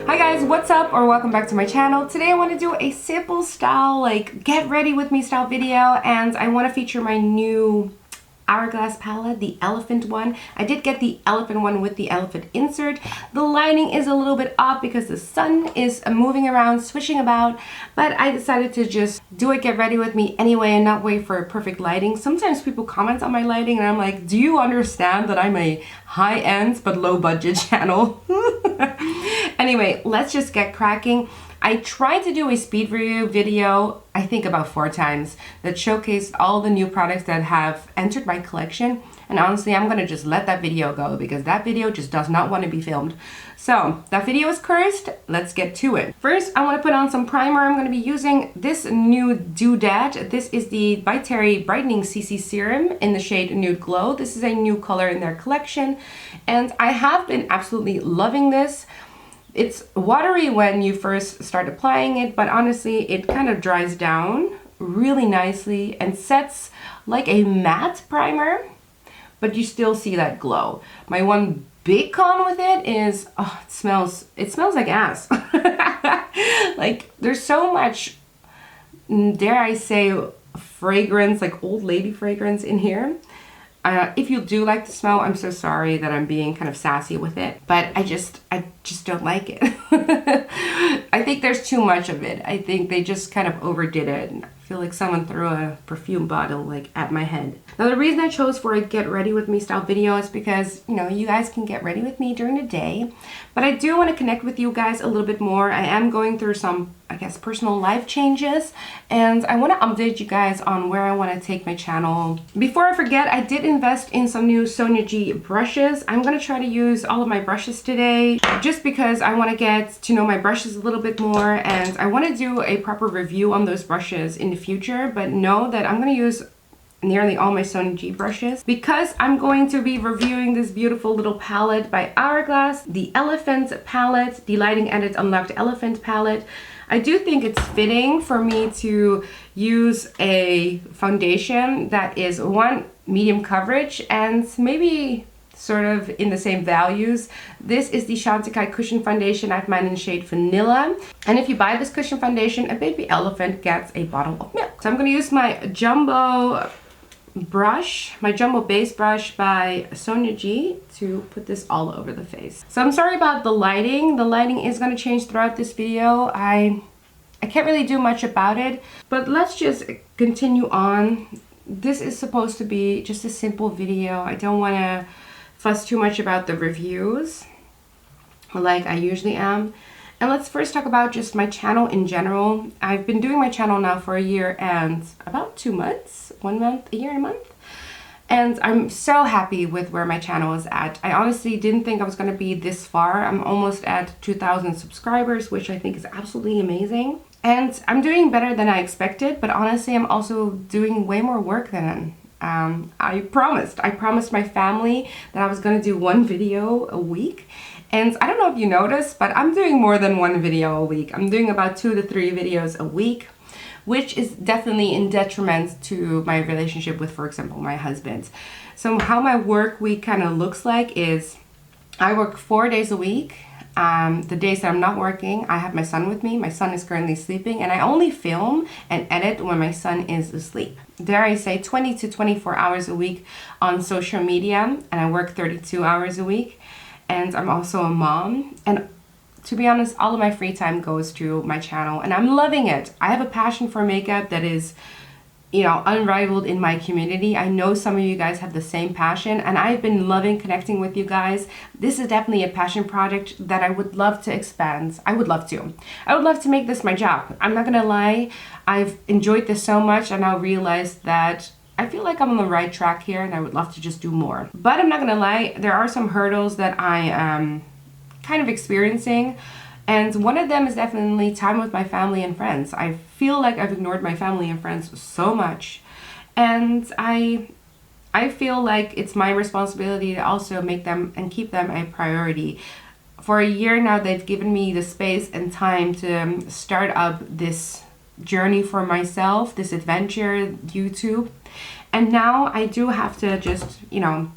Hi guys, what's up or welcome back to my channel. Today I want to do a simple style, like get ready with me style video, and I want to feature my new Hourglass palette, the elephant one. I did get the elephant one with the elephant insert. The lighting is a little bit off because the sun is moving around, switching about, but I decided to just do it get ready with me anyway and not wait for perfect lighting. Sometimes people comment on my lighting and I'm like, do you understand that I'm a high-end but low-budget channel? Anyway, let's just get cracking. I tried to do a speed review video, I think about 4 times, that showcased all the new products that have entered my collection. And honestly, I'm gonna just let that video go because that video just does not want to be filmed. So that video is cursed. Let's get to it. First, I want to put on some primer. I'm going to be using this new NUDE. This is the By Terry Brightening CC Serum in the shade Nude Glow. This is a new color in their collection, and I have been absolutely loving this. It's watery when you first start applying it, but honestly, it kind of dries down really nicely and sets like a matte primer, but you still see that glow. My one big con with it is, oh, it smells like ass. Like there's so much, dare I say, fragrance, like old lady fragrance in here. If you do like the smell, I'm so sorry that I'm being kind of sassy with it, but I just don't like it. I think there's too much of it. I think they just kind of overdid it. I feel like someone threw a perfume bottle like at my head. Now the reason I chose for a get ready with me style video is because, you know, you guys can get ready with me during the day, but I do want to connect with you guys a little bit more. I am going through some, I guess, personal life changes, and I want to update you guys on where I want to take my channel. Before I forget, I did invest in some new Sonia G brushes. I'm going to try to use all of my brushes today just because I want to get to know my brushes a little bit more, and I want to do a proper review on those brushes in the future, but know that I'm going to use nearly all my Sonia G brushes because I'm going to be reviewing this beautiful little palette by Hourglass, the Elephant palette, the Lighting Edit Unlocked Elephant palette. I do think it's fitting for me to use a foundation that is one, medium coverage, and maybe sort of in the same values. This is the CHANTECAILLE Cushion Foundation. I have mine in the shade Vanilla. And if you buy this cushion foundation, a baby elephant gets a bottle of milk. So I'm going to use my jumbo brush, my jumbo base brush by Sonia G to put this all over the face. So I'm sorry about the lighting. The lighting is going to change throughout this video. I can't really do much about it, but let's just continue on. This is supposed to be just a simple video. I don't want to fuss too much about the reviews like I usually am. And let's first talk about just my channel in general. I've been doing my channel now for a year and about 2 months, 1 month, a year and a month. And I'm so happy with where my channel is at. I honestly didn't think I was going to be this far. I'm almost at 2,000 subscribers, which I think is absolutely amazing. And I'm doing better than I expected, but honestly, I'm also doing way more work than I promised. I promised my family that I was going to do 1 video a week. And I don't know if you noticed, but I'm doing more than 1 video a week. I'm doing about 2 to 3 videos a week, which is definitely in detriment to my relationship with, for example, my husband. So how my work week kind of looks like is I work 4 days a week. The days that I'm not working, I have my son with me. My son is currently sleeping, and I only film and edit when my son is asleep. Dare I say 20 to 24 hours a week on social media, and I work 32 hours a week. And I'm also a mom, and to be honest, all of my free time goes to my channel, and I'm loving it. I have a passion for makeup that is, you know, unrivaled in my community. I know some of you guys have the same passion, and I've been loving connecting with you guys. This is definitely a passion project that I would love to expand. I would love to make this my job. I'm not gonna lie, I've enjoyed this so much, and I realized that I feel like I'm on the right track here, and I would love to just do more. But I'm not gonna lie, there are some hurdles that I am kind of experiencing, and one of them is definitely time with my family and friends. I feel like I've ignored my family and friends so much, and I feel like it's my responsibility to also make them and keep them a priority. For a year now, they've given me the space and time to start up this journey for myself, this adventure, YouTube. And now I do have to just, you know,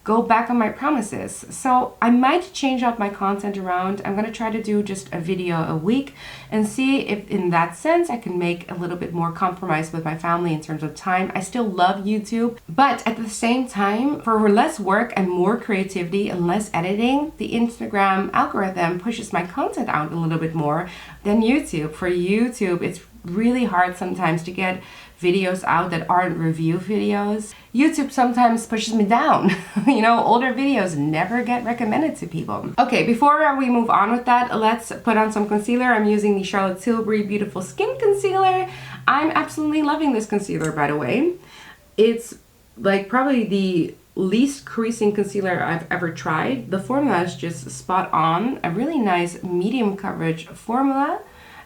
go back on my promises. So I might change up my content around. I'm gonna try to do just a video a week and see if in that sense I can make a little bit more compromise with my family in terms of time. I still love YouTube, but at the same time, for less work and more creativity and less editing, the Instagram algorithm pushes my content out a little bit more than YouTube. For YouTube, it's really hard sometimes to get videos out that aren't review videos. YouTube sometimes pushes me down. You know, older videos never get recommended to people. Okay, before we move on with that, let's put on some concealer. I'm using the Charlotte Tilbury Beautiful Skin Concealer. I'm absolutely loving this concealer, by the way. It's like probably the least creasing concealer I've ever tried. The formula is just spot on. A really nice medium coverage formula.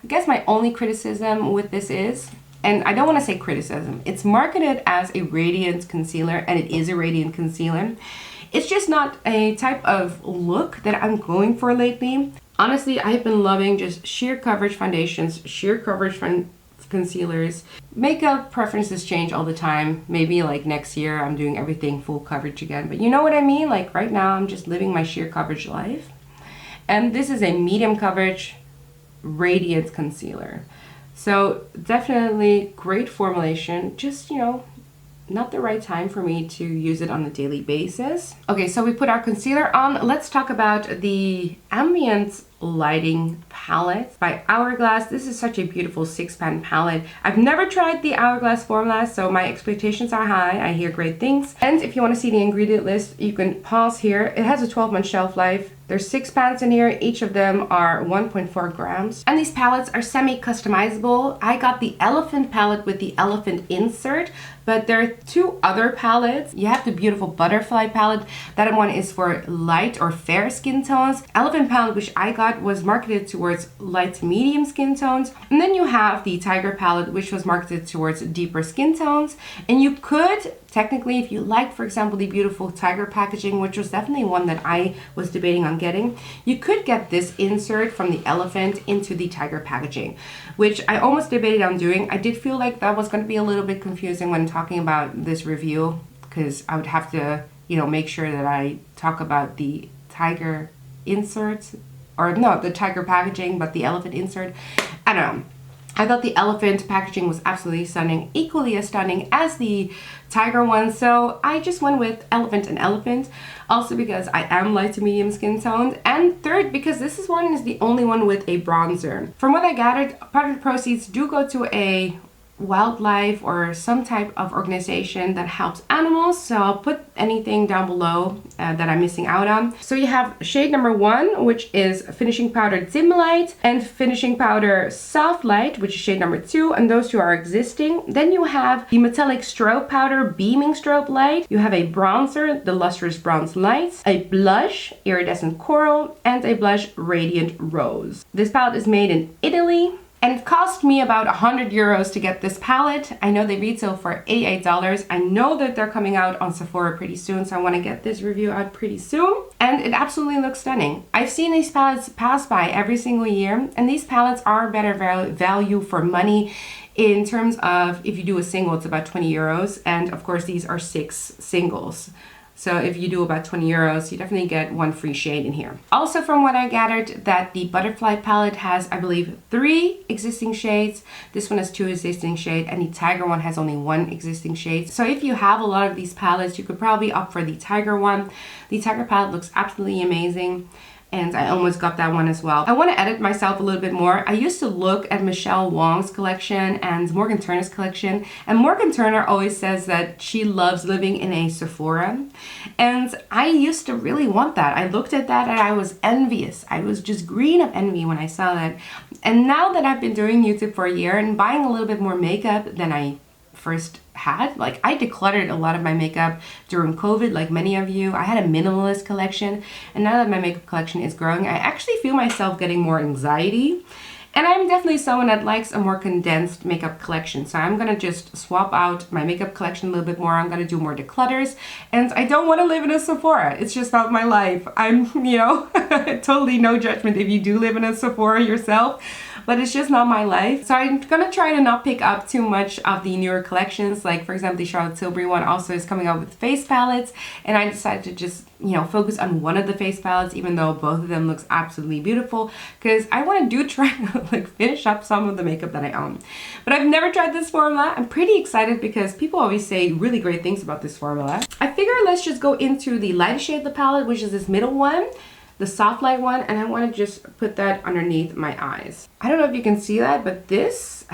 I guess my only criticism with this is, and I don't want to say criticism, it's marketed as a radiant concealer, and it is a radiant concealer. It's just not a type of look that I'm going for lately. Honestly, I have been loving just sheer coverage foundations, sheer coverage concealers. Makeup preferences change all the time. Maybe like next year I'm doing everything full coverage again, but you know what I mean? Like right now I'm just living my sheer coverage life. And this is a medium coverage radiant concealer. So definitely great formulation, just, you know, not the right time for me to use it on a daily basis. Okay, so we put our concealer on. Let's talk about the Ambient Lighting palette by Hourglass. This is such a beautiful 6-pan palette. I've never tried the Hourglass formula, so my expectations are high. I hear great things. And if you want to see the ingredient list, you can pause here. It has a 12-month shelf life. There's 6 pans in here. Each of them are 1.4 grams. And these palettes are semi-customizable. I got the Elephant palette with the Elephant insert, but there are 2 other palettes. You have the beautiful Butterfly palette. That one is for light or fair skin tones. Elephant palette, which I got, was marketed towards light to medium skin tones. And then you have the Tiger palette, which was marketed towards deeper skin tones. And you could technically, if you like, for example, the beautiful Tiger packaging, which was definitely one that I was debating on getting, you could get this insert from the Elephant into the Tiger packaging, which I almost debated on doing. I did feel like that was going to be a little bit confusing when talking about this review, because I would have to, you know, make sure that I talk about the Tiger insert, or no, the Tiger packaging, but the Elephant insert. I don't know. I thought the Elephant packaging was absolutely stunning, equally as stunning as the Tiger one, so I just went with Elephant and Elephant. Also because I am light to medium skin toned, and third because this one is the only one with a bronzer. From what I gathered, part of the proceeds do go to a wildlife or some type of organization that helps animals, so I'll put anything down below that I'm missing out on. So you have shade number 1, which is finishing powder dim light, and finishing powder soft light, which is shade number 2, and those 2 are existing. Then you have the metallic strobe powder beaming strobe light, you have a bronzer, the lustrous bronze light, a blush iridescent coral, and a blush radiant rose. This palette is made in Italy. And it cost me about 100 euros to get this palette. I know they retail for $88. I know that they're coming out on Sephora pretty soon, so I want to get this review out pretty soon. And it absolutely looks stunning. I've seen these palettes pass by every single year, and these palettes are better value for money in terms of if you do a single, it's about 20 euros. And of course, these are 6 singles. So if you do about 20 euros, you definitely get 1 free shade in here. Also, from what I gathered, that the Butterfly palette has, I believe, 3 existing shades. This one has 2 existing shades, and the Tiger one has only 1 existing shade. So if you have a lot of these palettes, you could probably opt for the Tiger one. The Tiger palette looks absolutely amazing, and I almost got that one as well. I want to edit myself a little bit more. I used to look at Michelle Wong's collection and Morgan Turner's collection, and Morgan Turner always says that she loves living in a Sephora, and I used to really want that. I looked at that and I was envious. I was just green of envy when I saw that. And now that I've been doing YouTube for a year and buying a little bit more makeup than I first had, like I decluttered a lot of my makeup during COVID, like many of you. I had a minimalist collection, and now that my makeup collection is growing, I actually feel myself getting more anxiety. And I'm definitely someone that likes a more condensed makeup collection. So I'm gonna just swap out my makeup collection a little bit more. I'm gonna do more declutters. And I don't wanna live in a Sephora. It's just not my life. I'm, you know, totally no judgment if you do live in a Sephora yourself. but it's just not my life. So I'm gonna try to not pick up too much of the newer collections. Like for example, the Charlotte Tilbury one also is coming out with face palettes, and I decided to just, you know, focus on one of the face palettes, even though both of them looks absolutely beautiful, because I want to try to like finish up some of the makeup that I own. But I've never tried this formula. I'm pretty excited because people always say really great things about this formula. I figure let's just go into the lightest shade of the palette, which is this middle one, the soft light one, and I want to just put that underneath my eyes. I don't know if you can see that, but this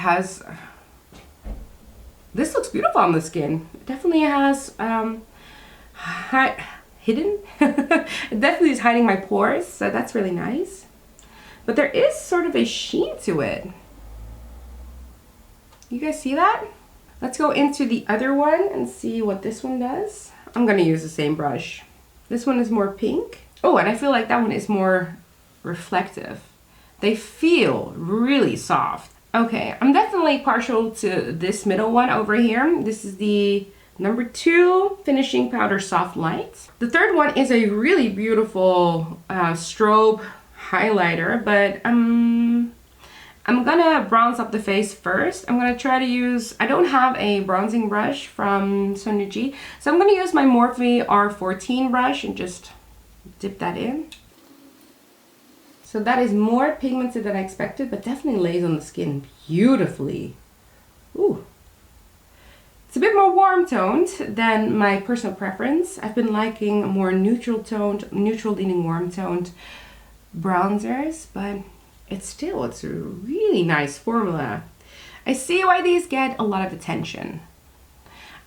looks beautiful on the skin. It definitely has hidden. It definitely is hiding my pores, so that's really nice. But there is sort of a sheen to it. You guys see that? Let's go into the other one and see what this one does. I'm gonna use the same brush. This one is more pink. Oh, and I feel like that one is more reflective. They feel really soft. Okay, I'm definitely partial to this middle one over here. This is the number 2 finishing powder soft light. The third one is a really beautiful strobe highlighter, but I'm gonna bronze up the face first. I'm gonna try to use, I don't have a bronzing brush from Sonia G, so I'm gonna use my Morphe R14 brush and just dip that in. So that is more pigmented than I expected, but definitely lays on the skin beautifully. Ooh. It's a bit more warm toned than my personal preference. I've been liking more neutral leaning warm toned bronzers, but it's a really nice formula. I see why these get a lot of attention.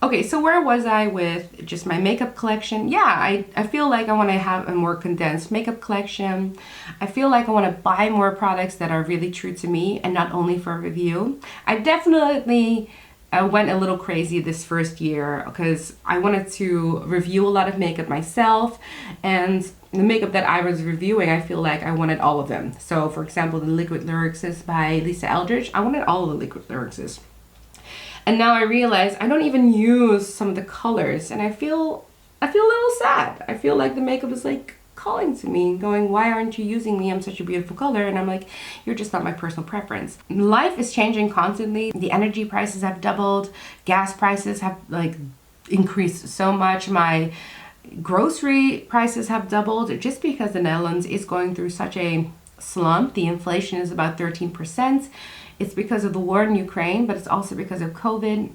Okay, so where was I with just my makeup collection? Yeah, I feel like I want to have a more condensed makeup collection. I feel like I want to buy more products that are really true to me and not only for review. I definitely went a little crazy this first year because I wanted to review a lot of makeup myself, and the makeup that I was reviewing, I feel like I wanted all of them. So for example, the Liquid Lyricist by Lisa Eldridge, I wanted all of the Liquid Lyricists. And now I realize I don't even use some of the colors, and I feel a little sad. I feel like the makeup is like calling to me, going, why aren't you using me? I'm such a beautiful color. And I'm like, you're just not my personal preference. Life is changing constantly. The energy prices have doubled. Gas prices have like increased so much. My grocery prices have doubled just because the Netherlands is going through such a slump. The inflation is about 13%. It's because of the war in Ukraine, but it's also because of COVID.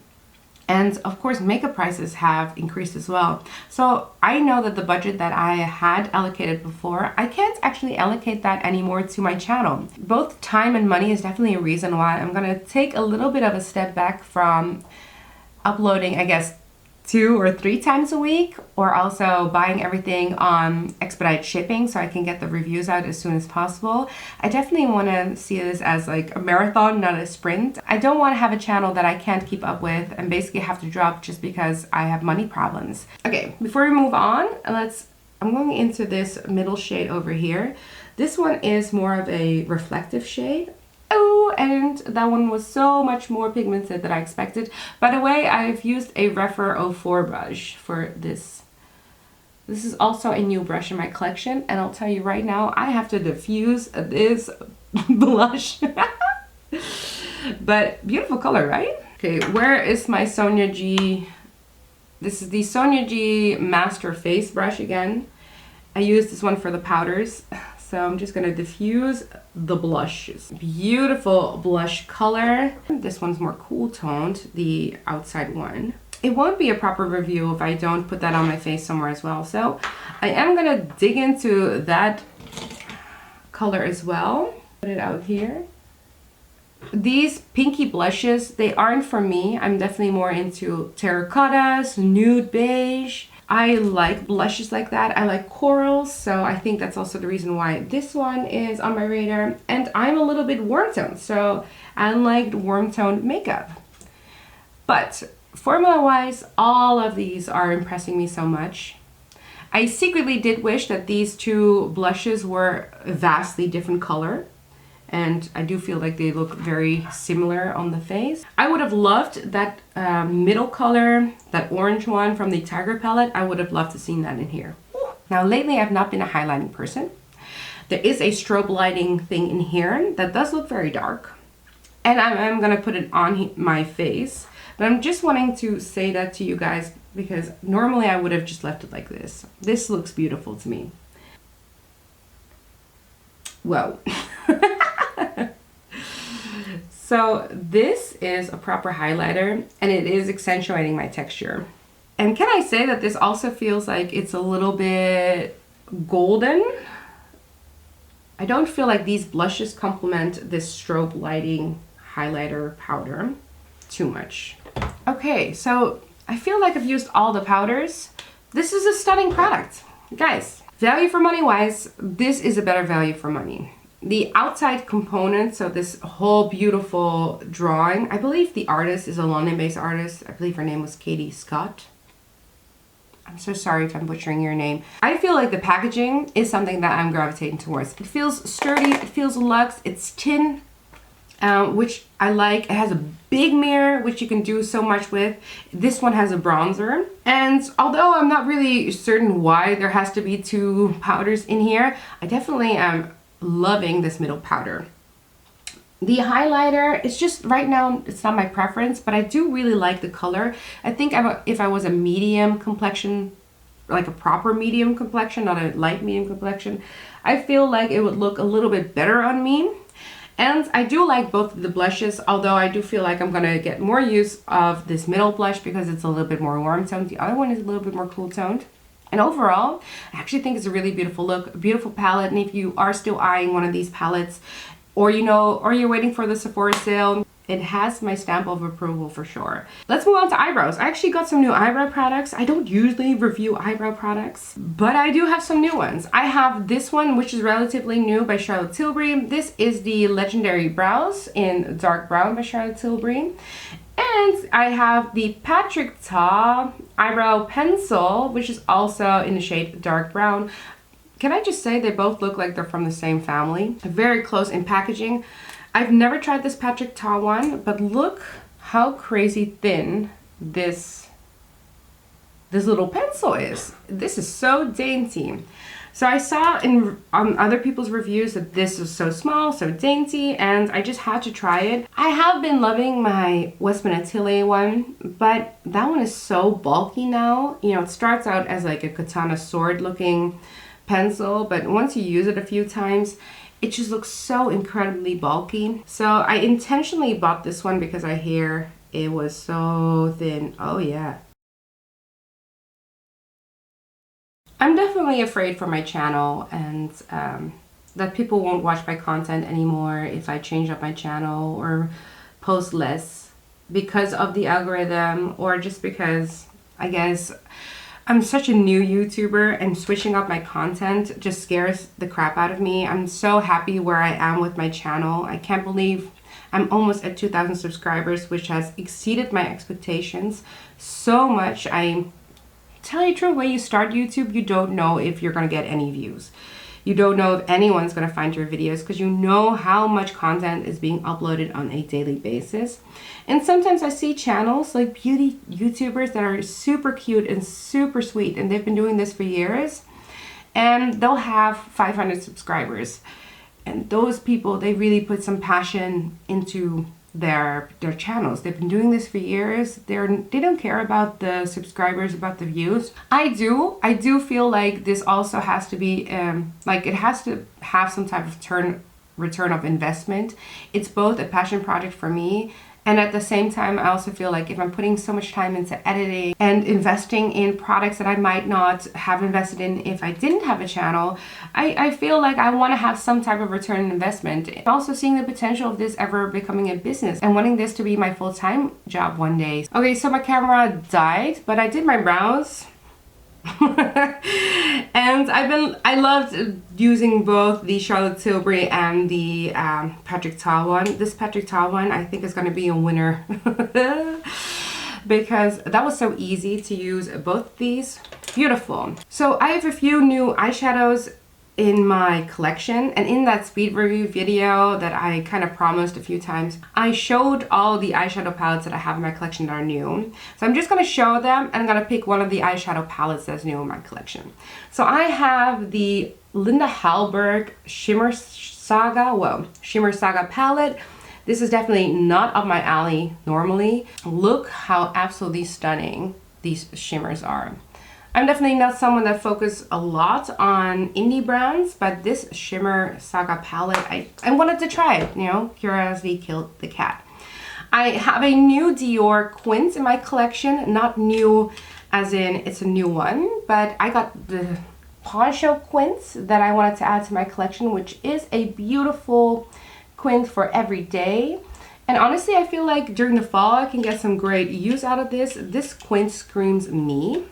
And of course, makeup prices have increased as well. So I know that the budget that I had allocated before, I can't actually allocate that anymore to my channel. Both time and money is definitely a reason why I'm gonna take a little bit of a step back from uploading, I guess, 2 or 3 times a week, or also buying everything on expedited shipping so I can get the reviews out as soon as possible. I definitely want to see this as like a marathon, not a sprint. I don't want to have a channel that I can't keep up with and basically have to drop just because I have money problems. Okay, before we move on, I'm going into this middle shade over here. This one is more of a reflective shade. Oh, and that one was so much more pigmented than I expected. By the way, I've used a REPHR 04 brush for this. This is also a new brush in my collection, and I'll tell you right now, I have to diffuse this blush. But beautiful color, right? Okay, where is my Sonia G? This is the Sonia G Master Face brush again. I used this one for the powders. So I'm just gonna diffuse the blushes. Beautiful blush color. This one's more cool toned, the outside one. It won't be a proper review if I don't put that on my face somewhere as well. So I am gonna dig into that color as well. Put it out here. These pinky blushes, they aren't for me. I'm definitely more into terracottas, nude beige. I like blushes like that. I like corals, so I think that's also the reason why this one is on my radar. And I'm a little bit warm toned, so I like warm toned makeup. But formula wise, all of these are impressing me so much. I secretly did wish that these 2 blushes were a vastly different color. And I do feel like they look very similar on the face. I would have loved that middle color, that orange one from the Tiger palette. I would have loved to see that in here. Now lately I've not been a highlighting person. There is a strobe lighting thing in here that does look very dark. And I'm gonna put it on my face. But I'm just wanting to say that to you guys because normally I would have just left it like this. This looks beautiful to me. Whoa. So this is a proper highlighter and it is accentuating my texture. And can I say that this also feels like it's a little bit golden? I don't feel like these blushes complement this strobe lighting highlighter powder too much. Okay, so I feel like I've used all the powders. This is a stunning product. Guys, value for money wise, this is a better value for money. The outside components, so this whole beautiful drawing, I believe the artist is a London-based artist. I believe her name was Katie Scott. I'm so sorry if I'm butchering your name. I feel like the packaging is something that I'm gravitating towards. It feels sturdy, it feels luxe, it's tin, which I like. It has a big mirror, which you can do so much with. This one has a bronzer. And although I'm not really certain why there has to be two powders in here, I definitely am loving this middle powder. The highlighter, it's just right now it's not my preference, but I do really like the color. I think if I was a medium complexion, like a proper medium complexion, not a light medium complexion, I feel like it would look a little bit better on me. And I do like both of the blushes, although I do feel like I'm gonna get more use of this middle blush because it's a little bit more warm toned. The other one is a little bit more cool toned. And overall, I actually think it's a really beautiful look, a beautiful palette. And if you are still eyeing one of these palettes, or you're waiting for the Sephora sale, it has my stamp of approval for sure. Let's move on to eyebrows. I actually got some new eyebrow products. I don't usually review eyebrow products, but I do have some new ones. I have this one, which is relatively new, by Charlotte Tilbury. This is the Legendary Brows in Dark Brown by Charlotte Tilbury. And I have the Patrick Ta Eyebrow Pencil, which is also in the shade Dark Brown. Can I just say they both look like they're from the same family? Very close in packaging. I've never tried this Patrick Ta one, but look how crazy thin this little pencil is. This is so dainty. So I saw on other people's reviews that this is so small, so dainty, and I just had to try it. I have been loving my Westman Atelier one, but that one is so bulky now. You know, it starts out as like a katana sword looking pencil, but once you use it a few times, it just looks so incredibly bulky. So I intentionally bought this one because I hear it was so thin. Oh yeah. I'm definitely afraid for my channel and that people won't watch my content anymore if I change up my channel or post less because of the algorithm, or just because I guess I'm such a new YouTuber and switching up my content just scares the crap out of me. I'm so happy where I am with my channel. I can't believe I'm almost at 2,000 subscribers, which has exceeded my expectations so much. I tell you the truth, when you start YouTube, you don't know if you're gonna get any views. You don't know if anyone's gonna find your videos because you know how much content is being uploaded on a daily basis. And sometimes I see channels like beauty YouTubers that are super cute and super sweet, and they've been doing this for years, and they'll have 500 subscribers. And those people, they really put some passion into their channels. They've been doing this for years. They don't care about the subscribers, about the views. I do feel like this also has to be like it has to have some type of return of investment. It's both a passion project for me, and at the same time I also feel like if I'm putting so much time into editing and investing in products that I might not have invested in if I didn't have a channel, I feel like I want to have some type of return on investment. Also seeing the potential of this ever becoming a business and wanting this to be my full-time job one day. Okay, so my camera died, but I did my brows. And I loved using both the Charlotte Tilbury and the Patrick Ta one. This Patrick Ta one I think is going to be a winner because that was so easy to use both these. Beautiful. So I have a few new eyeshadows in my collection, and in that speed review video that I kind of promised a few times, I showed all the eyeshadow palettes that I have in my collection that are new. So I'm just going to show them, and I'm going to pick one of the eyeshadow palettes that's new in my collection. So I have the Linda Hallberg Shimmer Saga palette. This is definitely not up my alley normally. Look how absolutely stunning these shimmers are. I'm definitely not someone that focuses a lot on indie brands, but this Shimmer Saga palette, I wanted to try it, you know, curiosity killed the cat. I have a new Dior quince in my collection, not new as in it's a new one, but I got the Poncho quince that I wanted to add to my collection, which is a beautiful quince for every day. And honestly, I feel like during the fall, I can get some great use out of this. This quince screams me.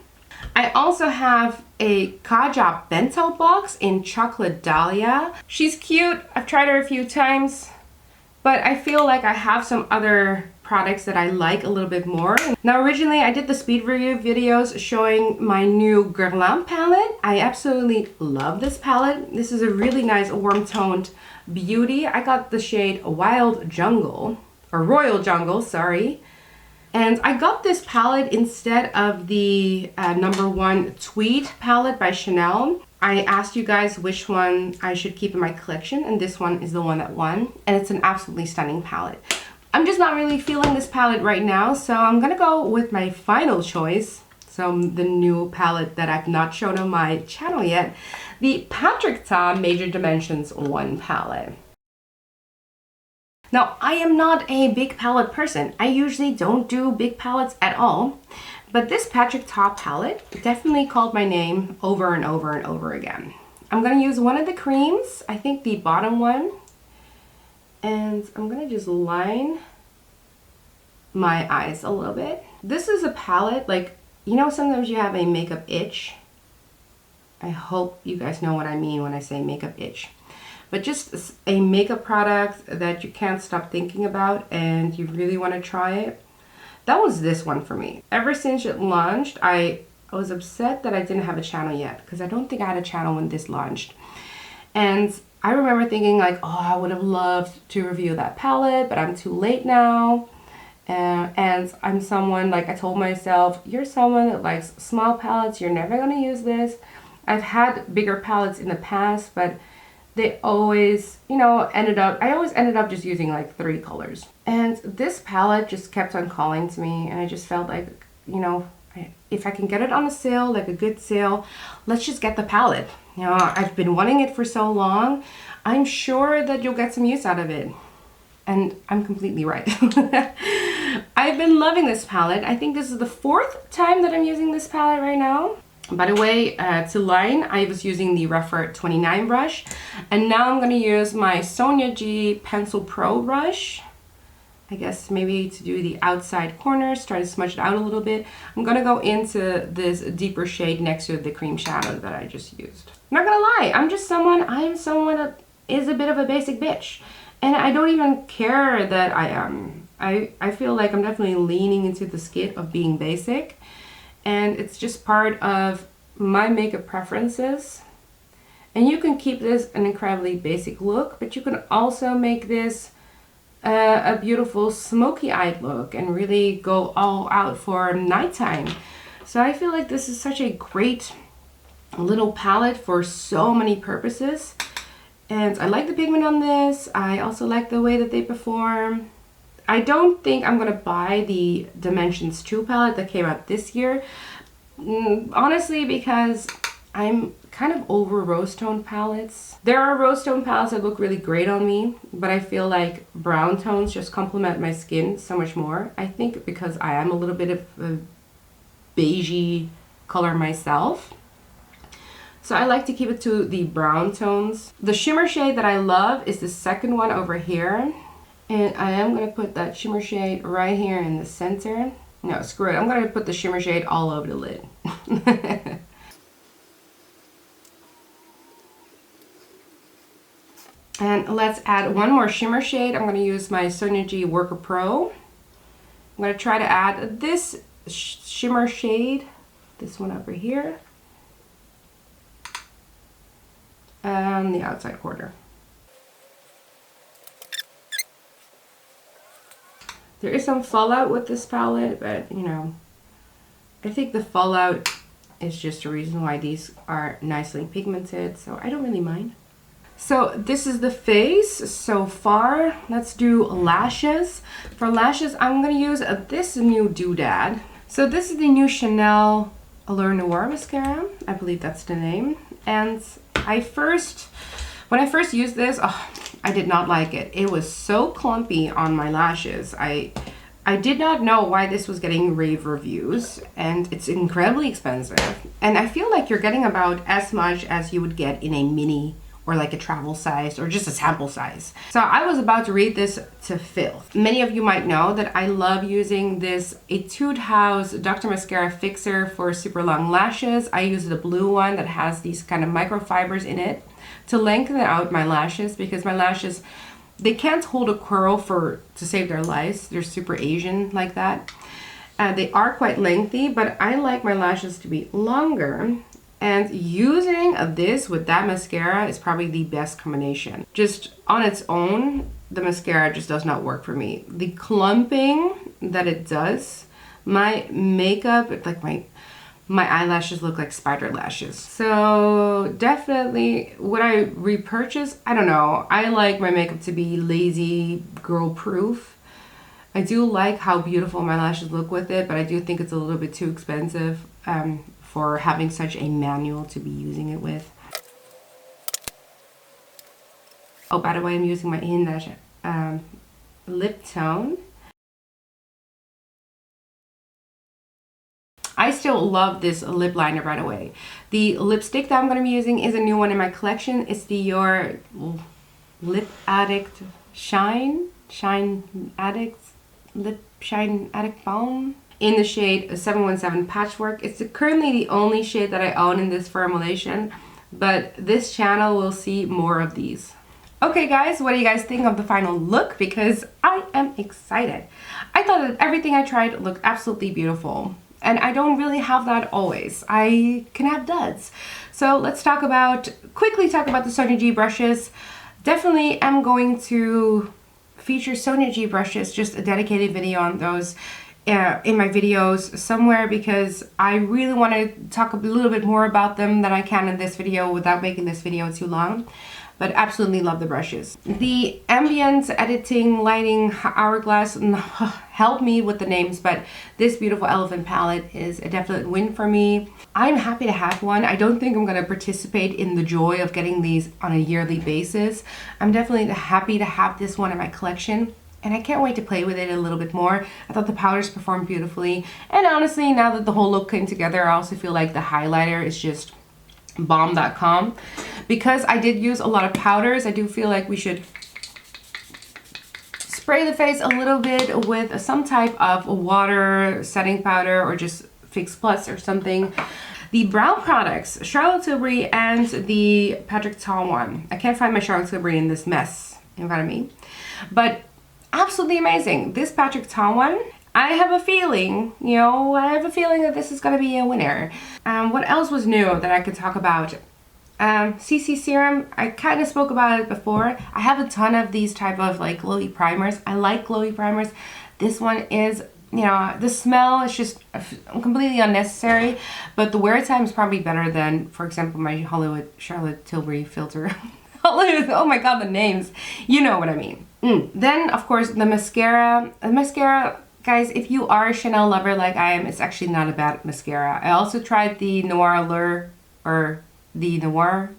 I also have a Kaja bento box in Chocolate Dahlia. She's cute. I've tried her a few times, but I feel like I have some other products that I like a little bit more. Now, originally I did the speed review videos showing my new Grwm palette. I absolutely love this palette. This is a really nice warm toned beauty. I got the shade Wild Jungle, or Royal Jungle, sorry. And I got this palette instead of the #1 Tweed palette by Chanel. I asked you guys which one I should keep in my collection, and this one is the one that won. And it's an absolutely stunning palette. I'm just not really feeling this palette right now, so I'm gonna go with my final choice. So the new palette that I've not shown on my channel yet, the Patrick Ta Major Dimensions 1 palette. Now, I am not a big palette person. I usually don't do big palettes at all. But this Patrick Ta palette definitely called my name over and over and over again. I'm going to use one of the creams, I think the bottom one. And I'm going to just line my eyes a little bit. This is a palette, like, you know, sometimes you have a makeup itch. I hope you guys know what I mean when I say makeup itch. But just a makeup product that you can't stop thinking about and you really want to try it. That was this one for me. Ever since it launched, I was upset that I didn't have a channel yet, because I don't think I had a channel when this launched. And I remember thinking like, oh, I would have loved to review that palette, but I'm too late now. And I'm someone, like, I told myself, you're someone that likes small palettes, you're never going to use this. I've had bigger palettes in the past, but they always, you know, I always ended up just using like 3 colors. And this palette just kept on calling to me, and I just felt like, you know, if I can get it on a sale, like a good sale, let's just get the palette. You know, I've been wanting it for so long. I'm sure that you'll get some use out of it. And I'm completely right. I've been loving this palette. I think this is the 4th time that I'm using this palette right now. By the way, to line, I was using the REPHR 29 brush, and now I'm going to use my Sonia G Pencil Pro brush. I guess maybe to do the outside corners, try to smudge it out a little bit. I'm going to go into this deeper shade next to the cream shadow that I just used. I'm not going to lie, I am someone that is a bit of a basic bitch. And I don't even care that I am. I feel like I'm definitely leaning into the skit of being basic. And it's just part of my makeup preferences. And you can keep this an incredibly basic look, but you can also make this a beautiful smoky-eyed look and really go all out for nighttime. So I feel like this is such a great little palette for so many purposes. And I like the pigment on this. I also like the way that they perform. I don't think I'm gonna buy the Dimensions 2 palette that came out this year. Honestly, because I'm kind of over rose tone palettes. There are rose tone palettes that look really great on me, but I feel like brown tones just complement my skin so much more. I think because I am a little bit of a beigey color myself. So I like to keep it to the brown tones. The shimmer shade that I love is the second one over here. And I am going to put that shimmer shade right here in the center. No, screw it. I'm going to put the shimmer shade all over the lid. And let's add one more shimmer shade. I'm going to use my Sonia G Worker Pro. I'm going to try to add this shimmer shade, this one over here. and the outside corner. There is some fallout with this palette, but you know, I think the fallout is just a reason why these are nicely pigmented, so I don't really mind. So this is the face so far. Let's do lashes. For lashes, I'm going to use this new doodad. So this is the new Chanel Allure Noir mascara. I believe that's the name. And when I first used this, oh, I did not like it. It was so clumpy on my lashes. I did not know why this was getting rave reviews, and it's incredibly expensive. And I feel like you're getting about as much as you would get in a mini or like a travel size or just a sample size. So I was about to read this to filth. Many of you might know that I love using this Etude House Dr. Mascara Fixer for super long lashes. I use the blue one that has these kind of microfibers in it to lengthen out my lashes, because my lashes, they can't hold a curl to save their lives. They're super Asian like that. They are quite lengthy, but I like my lashes to be longer. And using this with that mascara is probably the best combination. Just on its own, the mascara just does not work for me. The clumping that it does, my makeup, like my eyelashes look like spider lashes. So definitely, would I repurchase? I don't know. I like my makeup to be lazy girl proof. I do like how beautiful my lashes look with it, but I do think it's a little bit too expensive for having such a manual to be using it with. Oh, by the way, I'm using my HINDASH lip tone. I still love this lip liner, by the way. The lipstick that I'm going to be using is a new one in my collection. It's the DIOR Lip Addict Shine Addict Lip Shine Addict Balm in the shade 717 Patchwork. It's currently the only shade that I own in this formulation, but this channel will see more of these. Okay guys, what do you guys think of the final look? Because I am excited. I thought that everything I tried looked absolutely beautiful. And I don't really have that always. I can have duds. So let's quickly talk about the Sonia G brushes. Definitely am going to feature Sonia G brushes, just a dedicated video on those in my videos somewhere, because I really want to talk a little bit more about them than I can in this video without making this video too long. But absolutely love the brushes. The ambient editing, lighting, Hourglass, help me with the names, but this beautiful elephant palette is a definite win for me. I'm happy to have one. I don't think I'm going to participate in the joy of getting these on a yearly basis. I'm definitely happy to have this one in my collection, and I can't wait to play with it a little bit more. I thought the powders performed beautifully, and honestly, now that the whole look came together, I also feel like the highlighter is just bomb.com. Because I did use a lot of powders, I do feel like we should spray the face a little bit with some type of water setting powder or just Fix Plus or something. The brow products, Charlotte Tilbury and the Patrick Ta one. I can't find my Charlotte Tilbury in this mess in front of me, but absolutely amazing. This Patrick Ta one, I have a feeling, that this is going to be a winner. What else was new that I could talk about? CC Serum, I kind of spoke about it before. I have a ton of these type of like glowy primers. I like glowy primers. This one is, the smell is just completely unnecessary, but the wear time is probably better than, for example, my Hollywood Charlotte Tilbury filter. Hollywood, oh my god, the names. You know what I mean. Then, of course, the mascara. Guys, if you are a Chanel lover like I am, it's actually not a bad mascara. I also tried the Noir Allure, or the Noir,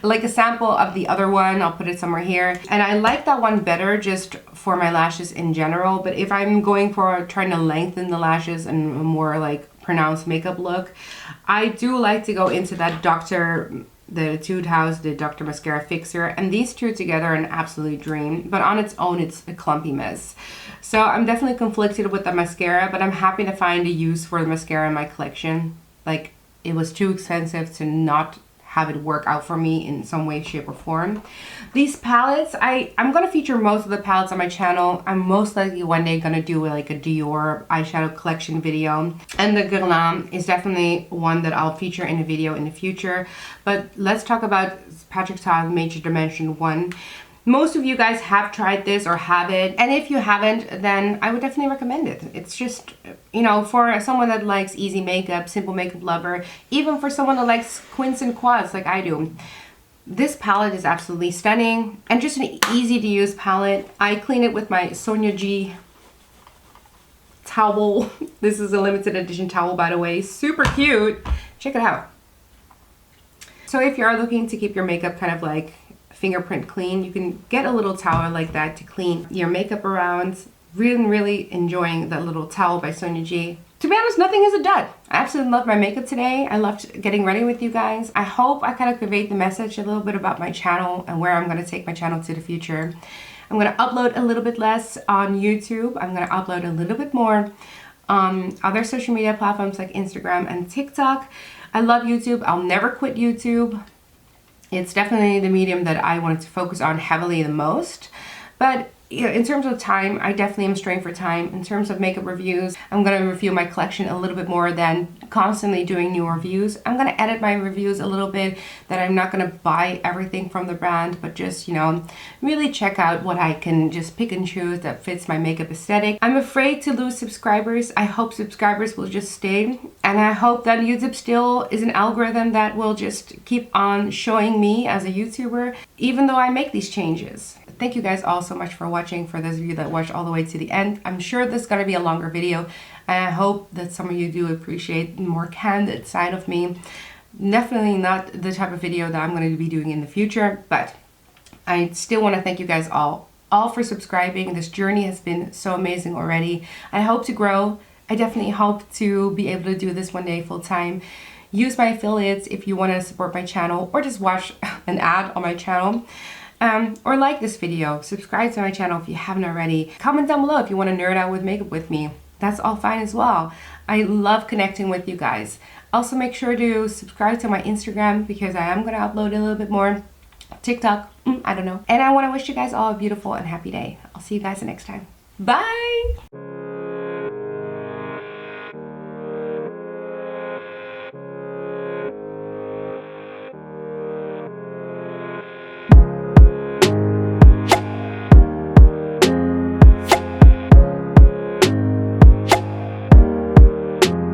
like a sample of the other one. I'll put it somewhere here. And I like that one better just for my lashes in general. But if I'm going for trying to lengthen the lashes and a more like pronounced makeup look, I do like to go into that the Etude House, the Dr. Mascara Fixer, and these two together are an absolute dream, but on its own it's a clumpy mess. So I'm definitely conflicted with the mascara, but I'm happy to find a use for the mascara in my collection. Like, it was too expensive to not have it work out for me in some way, shape, or form. These palettes, I'm going to feature most of the palettes on my channel. I'm most likely one day going to do like a DIOR eyeshadow collection video. And the Grwm is definitely one that I'll feature in a video in the future. But let's talk about Patrick Ta Major Dimension 1. Most of you guys have tried this or have it, and if you haven't, then I would definitely recommend it. It's just, you know, for someone that likes easy makeup, simple makeup lover, even for someone that likes quints and quads like I do. This palette is absolutely stunning and just an easy to use palette. I clean it with my Sonia G towel. This is a limited edition towel, by the way. Super cute. Check it out. So if you are looking to keep your makeup kind of like fingerprint clean, you can get a little towel like that to clean your makeup around. Really enjoying that little towel by Sonia G. To be honest, nothing is a dud. I absolutely loved my makeup today. I loved getting ready with you guys. I hope I kind of conveyed the message a little bit about my channel and where I'm going to take my channel to the future. I'm going to upload a little bit less on YouTube. I'm going to upload a little bit more on other social media platforms like Instagram and TikTok. I love YouTube. I'll never quit YouTube. It's definitely the medium that I wanted to focus on heavily the most. But you know, in terms of time, I definitely am strained for time. In terms of makeup reviews, I'm going to review my collection a little bit more than constantly doing new reviews. I'm going to edit my reviews a little bit, that I'm not going to buy everything from the brand, but just, you know, really check out what I can just pick and choose that fits my makeup aesthetic. I'm afraid to lose subscribers. I hope subscribers will just stay. And I hope that YouTube still is an algorithm that will just keep on showing me as a YouTuber, even though I make these changes. Thank you guys all so much for watching. For those of you that watched all the way to the end, I'm sure this is going to be a longer video, and I hope that some of you do appreciate the more candid side of me. Definitely not the type of video that I'm going to be doing in the future, but I still want to thank you guys all for subscribing. This journey has been so amazing already. I hope to grow. I definitely hope to be able to do this one day full time. Use my affiliates if you want to support my channel, or just watch an ad on my channel. Or like this video, subscribe to my channel if you haven't already. Comment down below if you want to nerd out with makeup with me. That's all fine as well. I love connecting with you guys. Also make sure to subscribe to my Instagram, because I am going to upload a little bit more. TikTok, I don't know. And I want to wish you guys all a beautiful and happy day. I'll see you guys next time. Bye!